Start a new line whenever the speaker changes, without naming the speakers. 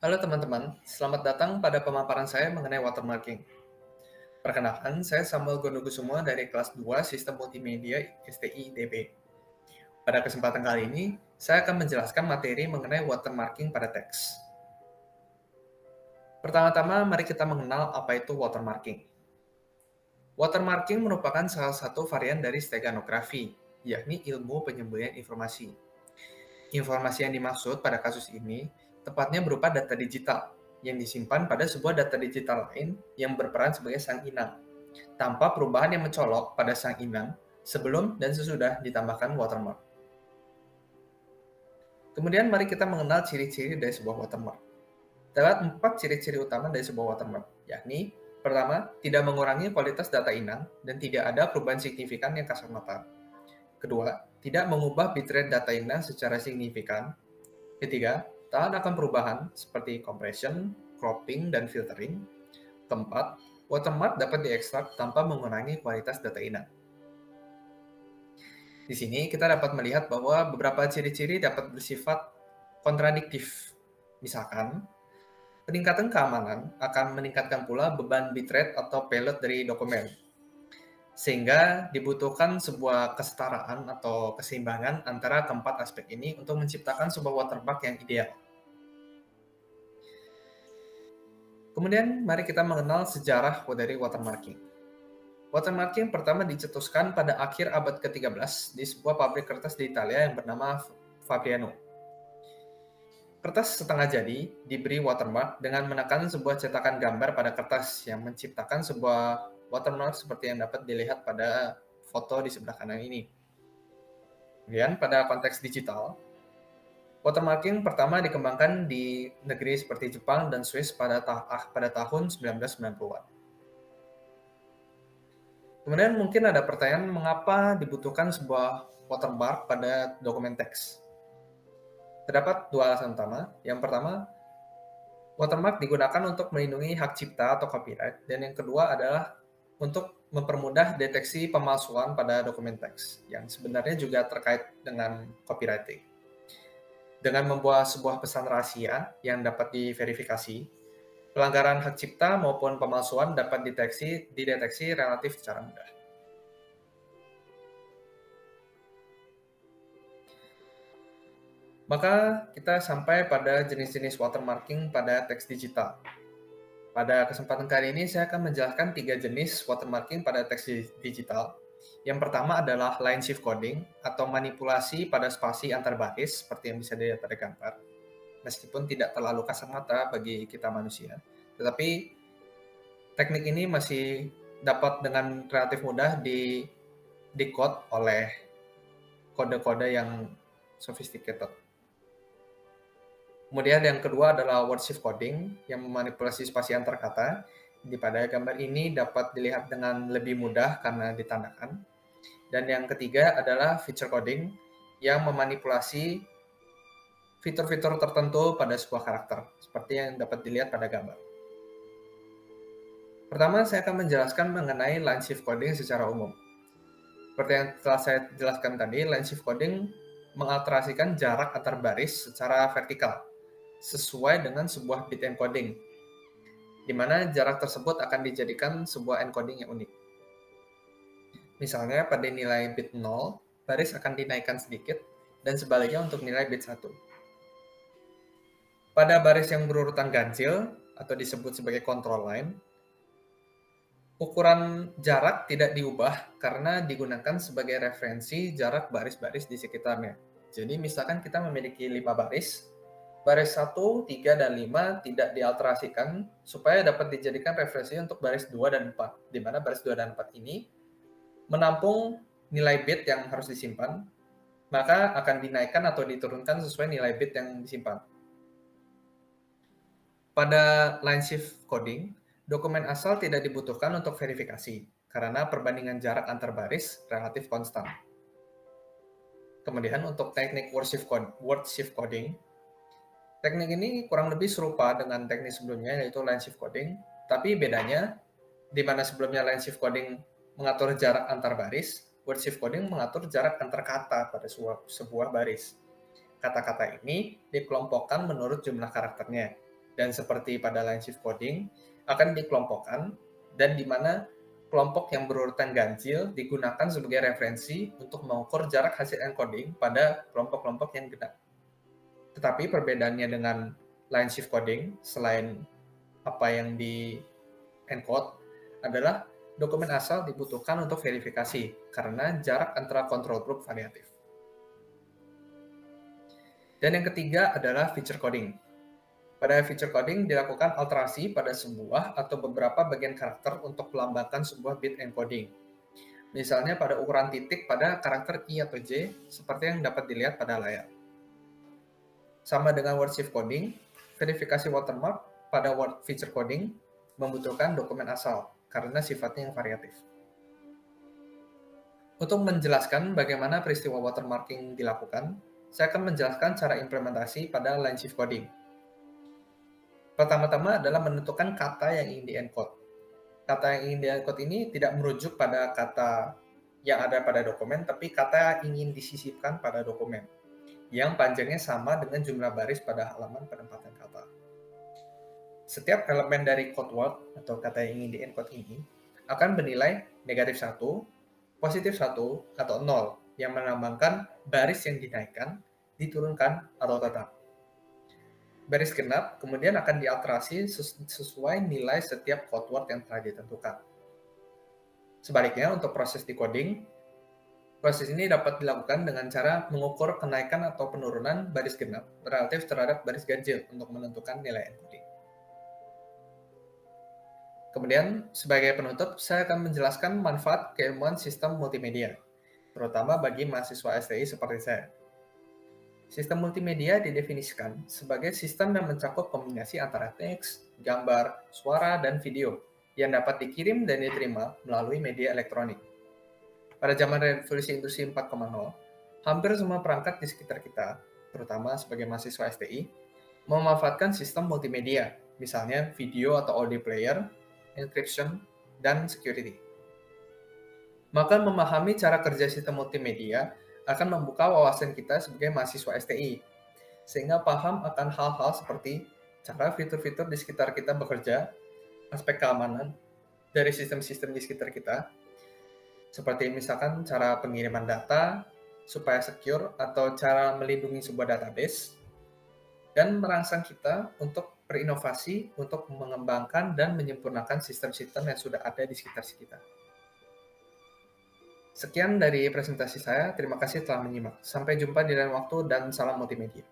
Halo teman-teman, selamat datang pada pemaparan saya mengenai watermarking. Perkenalkan, saya Samuel Gondokusumo dari kelas 2 Sistem Multimedia STI ITB. Pada kesempatan kali ini, saya akan menjelaskan materi mengenai watermarking pada teks. Pertama-tama, mari kita mengenal apa itu watermarking. Watermarking merupakan salah satu varian dari steganografi, yakni ilmu penyembunyian informasi. Informasi yang dimaksud pada kasus ini tepatnya berupa data digital yang disimpan pada sebuah data digital lain yang berperan sebagai sang inang, tanpa perubahan yang mencolok pada sang inang sebelum dan sesudah ditambahkan watermark. Kemudian mari kita mengenal ciri-ciri dari sebuah watermark. Terdapat 4 ciri-ciri utama dari sebuah watermark, yakni pertama, tidak mengurangi kualitas data inang dan tidak ada perubahan signifikan yang kasat mata. Kedua, tidak mengubah bitrate data inang secara signifikan. Ketiga, tahan akan perubahan seperti compression, cropping, dan filtering. Keempat, watermark dapat diekstrak tanpa mengurangi kualitas data inang. Di sini kita dapat melihat bahwa beberapa ciri-ciri dapat bersifat kontradiktif. Misalkan, peningkatan keamanan akan meningkatkan pula beban bitrate atau payload dari dokumen. Sehingga dibutuhkan sebuah kesetaraan atau keseimbangan antara keempat aspek ini untuk menciptakan sebuah watermark yang ideal. Kemudian mari kita mengenal sejarah dari watermarking. Watermarking pertama dicetuskan pada akhir abad ke-13 di sebuah pabrik kertas di Italia yang bernama Fabriano. Kertas setengah jadi diberi watermark dengan menekan sebuah cetakan gambar pada kertas yang menciptakan sebuah watermark seperti yang dapat dilihat pada foto di sebelah kanan ini. Kemudian pada konteks digital, watermarking pertama dikembangkan di negeri seperti Jepang dan Swiss pada tahun 1990-an. Kemudian mungkin ada pertanyaan mengapa dibutuhkan sebuah watermark pada dokumen teks. Terdapat dua alasan utama. Yang pertama, watermark digunakan untuk melindungi hak cipta atau copyright, dan yang kedua adalah untuk mempermudah deteksi pemalsuan pada dokumen teks, yang sebenarnya juga terkait dengan copywriting. Dengan membuat sebuah pesan rahasia yang dapat diverifikasi, pelanggaran hak cipta maupun pemalsuan dapat dideteksi relatif secara mudah. Maka kita sampai pada jenis-jenis watermarking pada teks digital. Pada kesempatan kali ini saya akan menjelaskan 3 jenis watermarking pada teks digital. Yang pertama adalah line shift coding atau manipulasi pada spasi antar baris seperti yang bisa dilihat pada gambar. Meskipun tidak terlalu kasat mata bagi kita manusia, tetapi teknik ini masih dapat dengan relatif mudah di-decode oleh kode-kode yang sophisticated. Kemudian yang kedua adalah word shift coding yang memanipulasi spasi antar kata. Di pada gambar ini dapat dilihat dengan lebih mudah karena ditandakan. Dan yang ketiga adalah feature coding yang memanipulasi fitur-fitur tertentu pada sebuah karakter, seperti yang dapat dilihat pada gambar. Pertama, saya akan menjelaskan mengenai line shift coding secara umum. Seperti yang telah saya jelaskan tadi, line shift coding mengalterasikan jarak antar baris secara vertikal sesuai dengan sebuah bit encoding, di mana jarak tersebut akan dijadikan sebuah encoding yang unik. Misalnya pada nilai bit 0, baris akan dinaikkan sedikit, dan sebaliknya untuk nilai bit 1. Pada baris yang berurutan ganjil, atau disebut sebagai control line, ukuran jarak tidak diubah karena digunakan sebagai referensi jarak baris-baris di sekitarnya. Jadi misalkan kita memiliki 5 baris, baris 1, 3, dan 5 tidak dialterasikan supaya dapat dijadikan referensi untuk baris 2 dan 4, di mana baris 2 dan 4 ini menampung nilai bit yang harus disimpan, maka akan dinaikkan atau diturunkan sesuai nilai bit yang disimpan. Pada line shift coding, dokumen asal tidak dibutuhkan untuk verifikasi, karena perbandingan jarak antar baris relatif konstan. Kemudian untuk teknik word shift coding, teknik ini kurang lebih serupa dengan teknik sebelumnya, yaitu line shift coding, tapi bedanya di mana sebelumnya line shift coding mengatur jarak antar baris, word shift coding mengatur jarak antar kata pada sebuah baris. Kata-kata ini dikelompokkan menurut jumlah karakternya. Dan seperti pada line shift coding, akan dikelompokkan dan di mana kelompok yang berurutan ganjil digunakan sebagai referensi untuk mengukur jarak hasil encoding pada kelompok-kelompok yang genap. Tetapi perbedaannya dengan line shift coding, selain apa yang di encode, adalah dokumen asal dibutuhkan untuk verifikasi karena jarak antara control group variatif. Dan yang ketiga adalah feature coding. Pada feature coding dilakukan alterasi pada sebuah atau beberapa bagian karakter untuk melambangkan sebuah bit encoding. Misalnya pada ukuran titik pada karakter I atau J, seperti yang dapat dilihat pada layar. Sama dengan word shift coding, verifikasi watermark pada word feature coding membutuhkan dokumen asal karena sifatnya yang variatif. Untuk menjelaskan bagaimana peristiwa watermarking dilakukan, saya akan menjelaskan cara implementasi pada line shift coding. Pertama-tama adalah menentukan kata yang ingin di-encode. Kata yang ingin di-encode ini tidak merujuk pada kata yang ada pada dokumen, tapi kata yang ingin disisipkan pada dokumen, yang panjangnya sama dengan jumlah baris pada halaman penempatan kata. Setiap elemen dari code word atau kata yang ingin di-encode ini akan bernilai negatif 1, positif 1, atau 0, yang melambangkan baris yang dinaikkan, diturunkan, atau tetap. Baris genap kemudian akan dialterasi sesuai nilai setiap code word yang telah ditentukan. Sebaliknya, untuk proses decoding, proses ini dapat dilakukan dengan cara mengukur kenaikan atau penurunan baris genap relatif terhadap baris ganjil untuk menentukan nilai encoding. Kemudian, sebagai penutup, saya akan menjelaskan manfaat keilmuan sistem multimedia, terutama bagi mahasiswa STI seperti saya. Sistem multimedia didefinisikan sebagai sistem yang mencakup kombinasi antara teks, gambar, suara, dan video yang dapat dikirim dan diterima melalui media elektronik. Pada zaman revolusi industri 4.0, hampir semua perangkat di sekitar kita, terutama sebagai mahasiswa STI, memanfaatkan sistem multimedia, misalnya video atau audio player, encryption, dan security. Maka memahami cara kerja sistem multimedia akan membuka wawasan kita sebagai mahasiswa STI, sehingga paham akan hal-hal seperti cara fitur-fitur di sekitar kita bekerja, aspek keamanan dari sistem-sistem di sekitar kita, seperti misalkan cara pengiriman data supaya secure atau cara melindungi sebuah database, dan merangsang kita untuk berinovasi untuk mengembangkan dan menyempurnakan sistem-sistem yang sudah ada di sekitar kita. Sekian dari presentasi saya, terima kasih telah menyimak. Sampai jumpa di lain waktu dan salam multimedia.